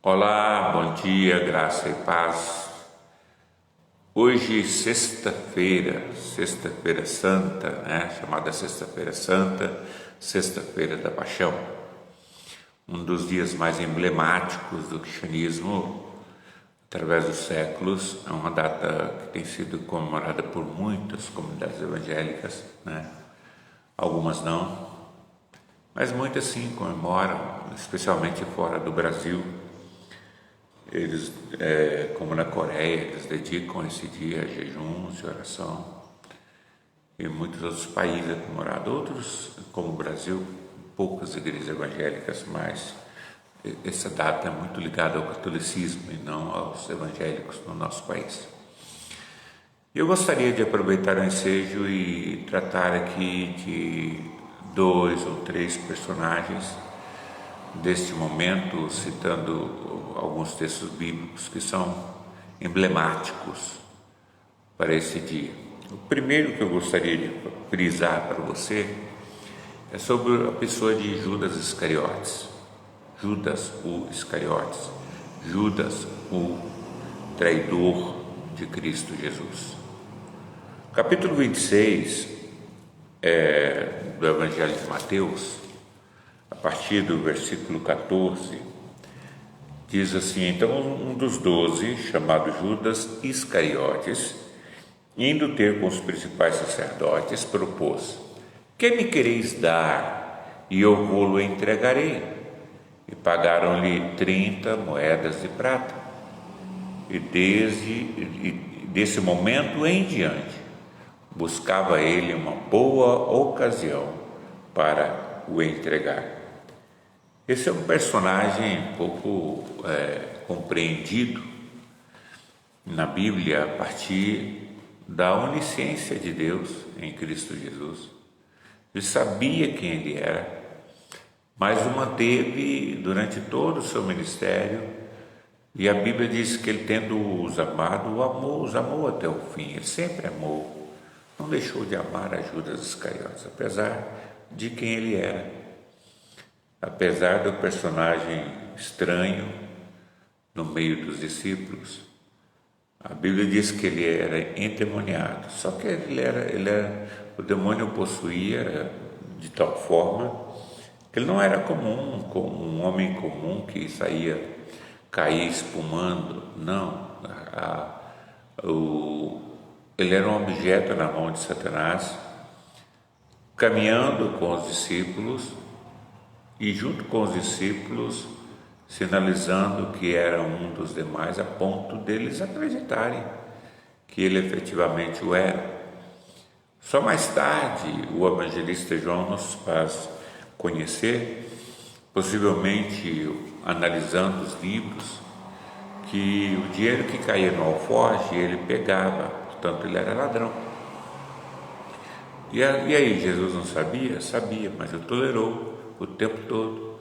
Olá, bom dia, graça e paz. Hoje, sexta-feira santa, né? Chamada Sexta-feira Santa, Sexta-feira da Paixão. Um dos dias mais emblemáticos do cristianismo, através dos séculos. É uma data que tem sido comemorada por muitas comunidades evangélicas, né? Algumas não, mas muitas sim comemoram, especialmente fora do Brasil. Eles, como na Coreia, eles dedicam esse dia a jejuns e oração. E muitos outros países é comemorado. Outros, como o Brasil, poucas igrejas evangélicas, mas essa data é muito ligada ao catolicismo e não aos evangélicos no nosso país. Eu gostaria de aproveitar o ensejo e tratar aqui de 2 ou 3 personagens deste momento, citando alguns textos bíblicos que são emblemáticos para esse dia. O primeiro que eu gostaria de frisar para você é sobre a pessoa de Judas Iscariotes. Judas o Iscariotes, Judas o traidor de Cristo Jesus. Capítulo 26 do Evangelho de Mateus, a partir do versículo 14, diz assim: então um dos 12, chamado Judas Iscariotes, indo ter com os principais sacerdotes, propôs: que me quereis dar, e eu vou-lo entregarei? E pagaram-lhe 30 moedas de prata. E desse momento em diante, buscava ele uma boa ocasião para o entregar. Esse é um personagem pouco compreendido na Bíblia a partir da onisciência de Deus em Cristo Jesus. Ele sabia quem ele era, mas o manteve durante todo o seu ministério, e a Bíblia diz que ele, tendo-os amado, os amou até o fim. Ele sempre amou, não deixou de amar a Judas Iscariotes, apesar de quem ele era. Apesar do personagem estranho no meio dos discípulos, a Bíblia diz que ele era endemoniado. Só que o demônio o possuía de tal forma que ele não era comum, como um homem comum que caía espumando. Não, ele era um objeto na mão de Satanás, caminhando com os discípulos, e junto com os discípulos, sinalizando que era um dos demais, a ponto deles acreditarem que ele efetivamente o era. Só mais tarde o evangelista João nos faz conhecer, possivelmente analisando os livros, que o dinheiro que caía no alforje ele pegava, portanto ele era ladrão. E aí, Jesus não sabia? Sabia, mas o tolerou o tempo todo.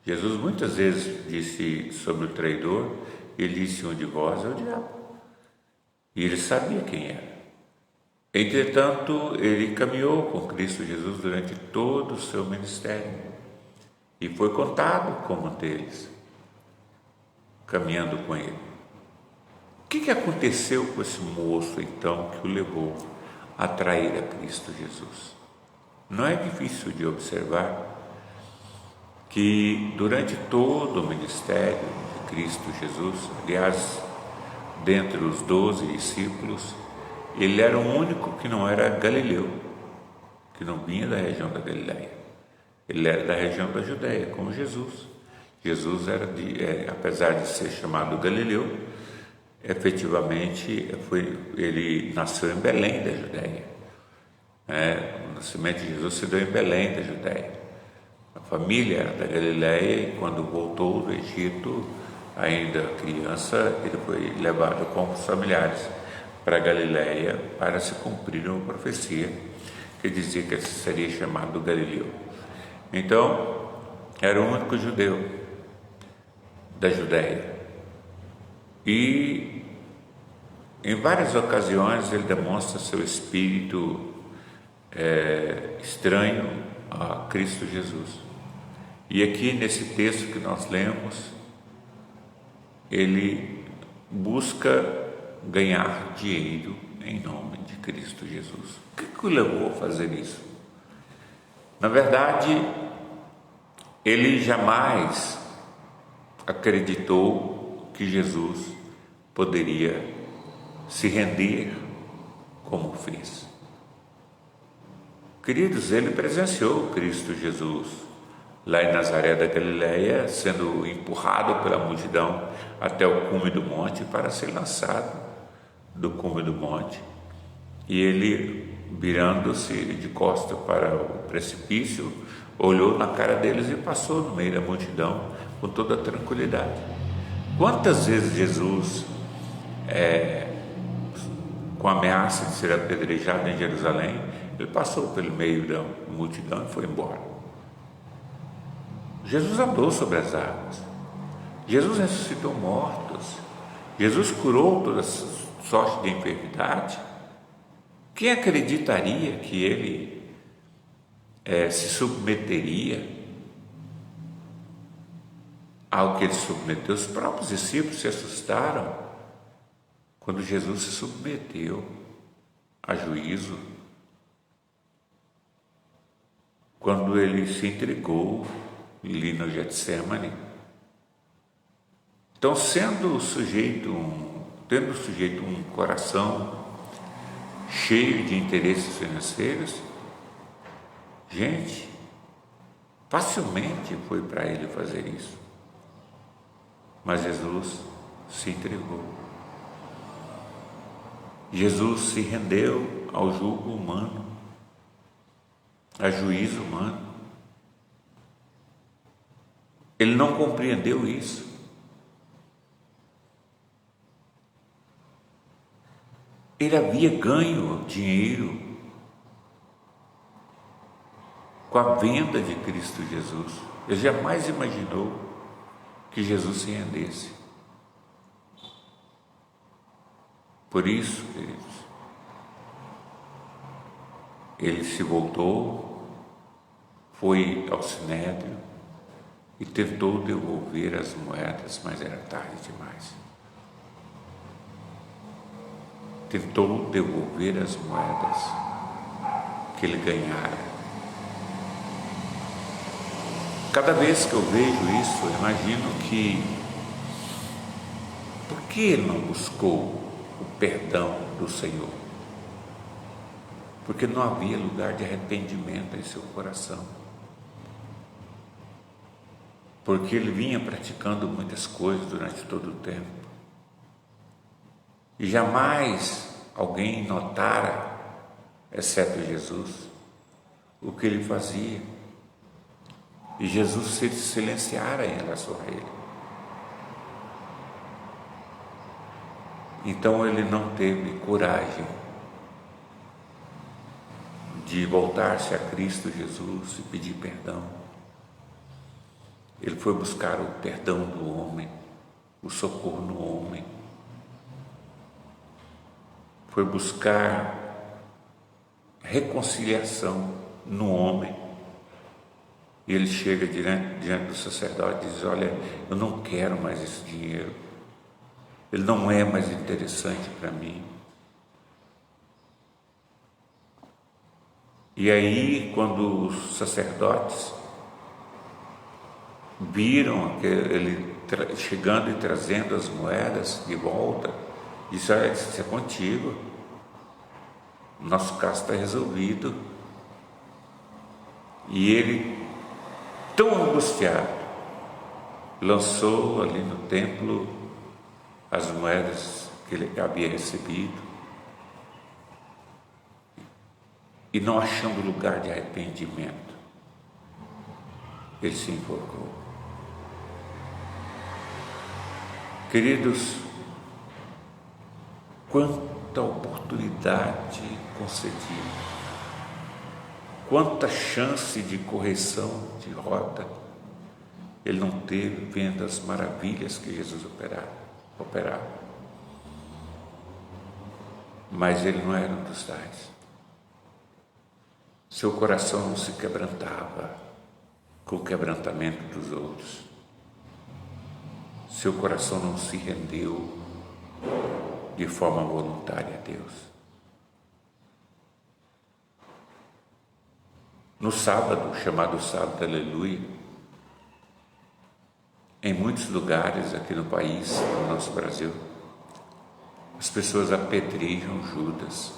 Jesus muitas vezes disse sobre o traidor, ele disse: um de vós é o diabo. E ele sabia quem era. Entretanto, ele caminhou com Cristo Jesus durante todo o seu ministério e foi contado como um deles, caminhando com ele. O que aconteceu com esse moço, então, que o levou a trair a Cristo Jesus? Não é difícil de observar que durante todo o ministério de Cristo Jesus, aliás, dentre os 12 discípulos, ele era o único que não era galileu, que não vinha da região da Galileia. Ele era da região da Judéia, como Jesus. Jesus era apesar de ser chamado Galileu, efetivamente ele nasceu em Belém da Judéia. O nascimento de Jesus se deu em Belém da Judéia. A família era da Galileia, e quando voltou do Egito, ainda criança, ele foi levado com os familiares para a Galileia para se cumprir uma profecia que dizia que ele seria chamado Galileu. Então, era o único judeu da Judéia. E em várias ocasiões ele demonstra seu espírito estranho a Cristo Jesus. E aqui nesse texto que nós lemos, ele busca ganhar dinheiro em nome de Cristo Jesus. O que o levou a fazer isso? Na verdade, ele jamais acreditou que Jesus poderia se render como fez. Queridos, ele presenciou Cristo Jesus lá em Nazaré da Galileia, sendo empurrado pela multidão até o cume do monte para ser lançado do cume do monte. E ele, virando-se de costas para o precipício, olhou na cara deles e passou no meio da multidão com toda a tranquilidade. Quantas vezes Jesus, com a ameaça de ser apedrejado em Jerusalém, ele passou pelo meio da multidão e foi embora. Jesus andou sobre as águas. Jesus ressuscitou mortos. Jesus curou toda sorte de enfermidade. Quem acreditaria que ele se submeteria ao que ele se submeteu? Os próprios discípulos se assustaram quando Jesus se submeteu a juízo, quando ele se entregou ali no Getsemane. Então, tendo o sujeito um coração cheio de interesses financeiros, gente, facilmente foi para ele fazer isso. Mas Jesus se entregou. Jesus se rendeu ao julgo humano, a juízo humano. Ele não compreendeu isso. Ele havia ganho dinheiro com a venda de Cristo Jesus. Ele jamais imaginou que Jesus se rendesse. Por isso, queridos, ele se voltou, foi ao sinédrio e tentou devolver as moedas, mas era tarde demais. Tentou devolver as moedas que ele ganhara. Cada vez que eu vejo isso, eu imagino que por que ele não buscou o perdão do Senhor? Porque não havia lugar de arrependimento em seu coração. Porque ele vinha praticando muitas coisas durante todo o tempo. E jamais alguém notara, exceto Jesus, o que ele fazia. E Jesus se silenciara em relação a ele. Então ele não teve coragem de voltar-se a Cristo Jesus e pedir perdão. Ele foi buscar o perdão do homem, o socorro no homem. Foi buscar reconciliação no homem. E ele chega diante do sacerdote e diz: olha, eu não quero mais esse dinheiro. Ele não é mais interessante para mim. E aí, quando os sacerdotes viram ele chegando e trazendo as moedas de volta, disse: olha, isso é contigo, nosso caso está resolvido. E ele, tão angustiado, lançou ali no templo as moedas que ele havia recebido, e não achando lugar de arrependimento, ele se enforcou. Queridos, quanta oportunidade concedida, quanta chance de correção de rota ele não teve, vendo as maravilhas que Jesus operava. Mas ele não era um dos tais. Seu coração não se quebrantava com o quebrantamento dos outros. seu coração não se rendeu de forma voluntária a Deus. No sábado, chamado sábado aleluia, em muitos lugares aqui no país, no nosso Brasil, as pessoas apedrejam Judas,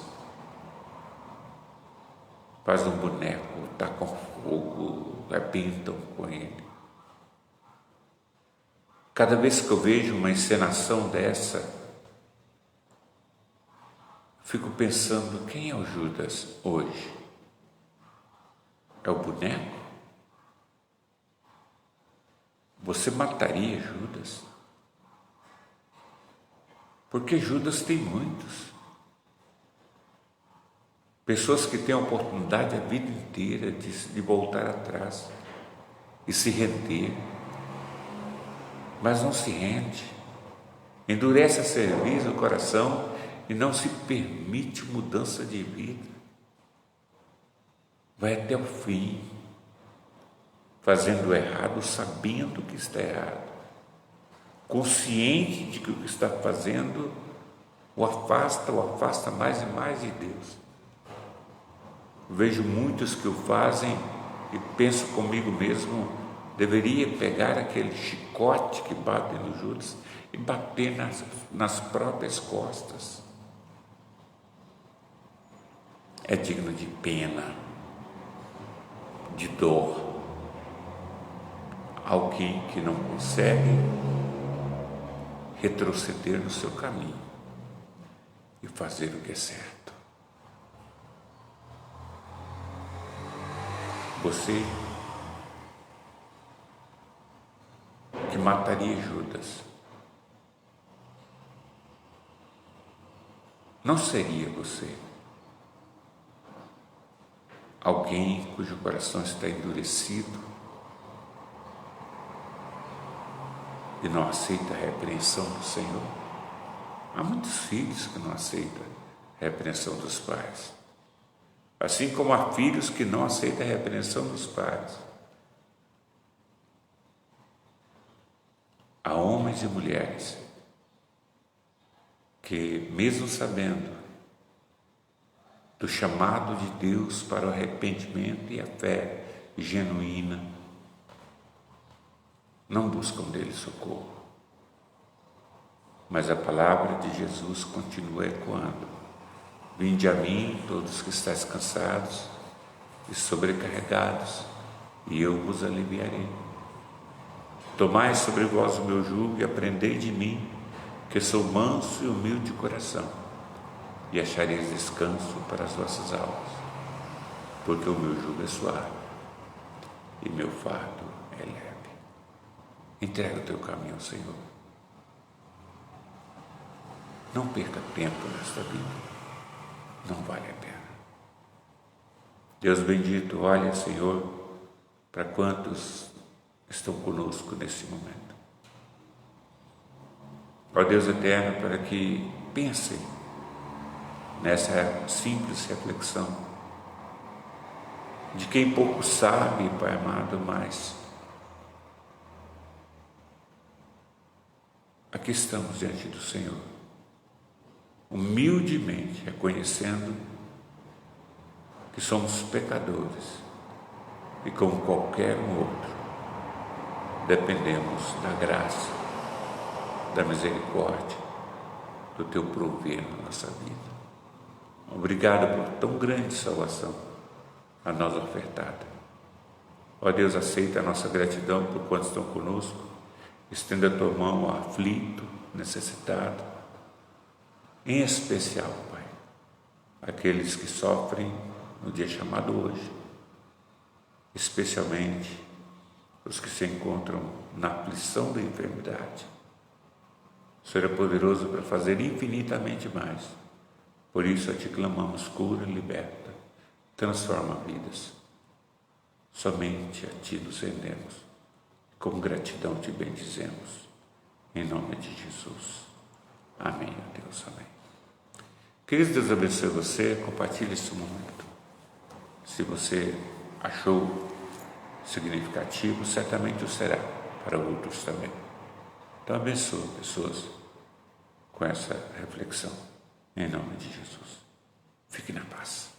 fazem um boneco, tacam fogo, arrebentam com ele. Cada vez que eu vejo uma encenação dessa, fico pensando, quem é o Judas hoje? É o boneco? Você mataria Judas? Porque Judas tem muitos. Pessoas que têm a oportunidade a vida inteira de voltar atrás e se render, mas não se rende. Endurece a cerviz, o coração, e não se permite mudança de vida. Vai até o fim, fazendo errado, sabendo que está errado, consciente de que o que está fazendo o afasta mais e mais de Deus. Vejo muitos que o fazem e penso comigo mesmo, deveria pegar aquele chicote que bate no Judas e bater nas próprias costas. É digno de pena, de dor. Alguém que não consegue retroceder no seu caminho e fazer o que é certo. Você que mataria Judas, não seria você alguém cujo coração está endurecido e não aceita a repreensão do Senhor? Há muitos filhos que não aceitam a repreensão dos pais, assim como há filhos que não aceitam a repreensão dos pais. Há homens e mulheres que, mesmo sabendo do chamado de Deus para o arrependimento e a fé genuína, não buscam dele socorro. Mas a palavra de Jesus continua ecoando: vinde a mim, todos que estáis cansados e sobrecarregados, e eu vos aliviarei. Tomai sobre vós o meu jugo e aprendei de mim, que sou manso e humilde de coração, e achareis descanso para as vossas almas, porque o meu jugo é suave e meu fardo é leve. Entrega o teu caminho ao Senhor. Não perca tempo nesta vida. Não vale a pena. Deus bendito, olha, Senhor, para quantos estão conosco nesse momento. Ó Deus eterno, para que pensem nessa simples reflexão de quem pouco sabe, Pai amado, mas aqui estamos diante do Senhor, humildemente reconhecendo que somos pecadores e, como qualquer um outro, dependemos da graça, da misericórdia, do teu prover na nossa vida. Obrigado por tão grande salvação a nós ofertada. Ó Deus, aceita a nossa gratidão por quantos estão conosco. Estenda a tua mão ao aflito, necessitado, em especial, Pai, aqueles que sofrem no dia chamado hoje, especialmente os que se encontram na aflição da enfermidade. O Senhor é poderoso para fazer infinitamente mais. Por isso a Ti clamamos: cura, liberta, transforma vidas. Somente a Ti nos rendemos. Com gratidão Te bendizemos. Em nome de Jesus. Amém, ó Deus, amém. Queridos, Deus abençoe você. Compartilhe esse momento. Se você achou significativo, certamente o será para outros também. Então abençoa pessoas com essa reflexão. Em nome de Jesus. Fique na paz.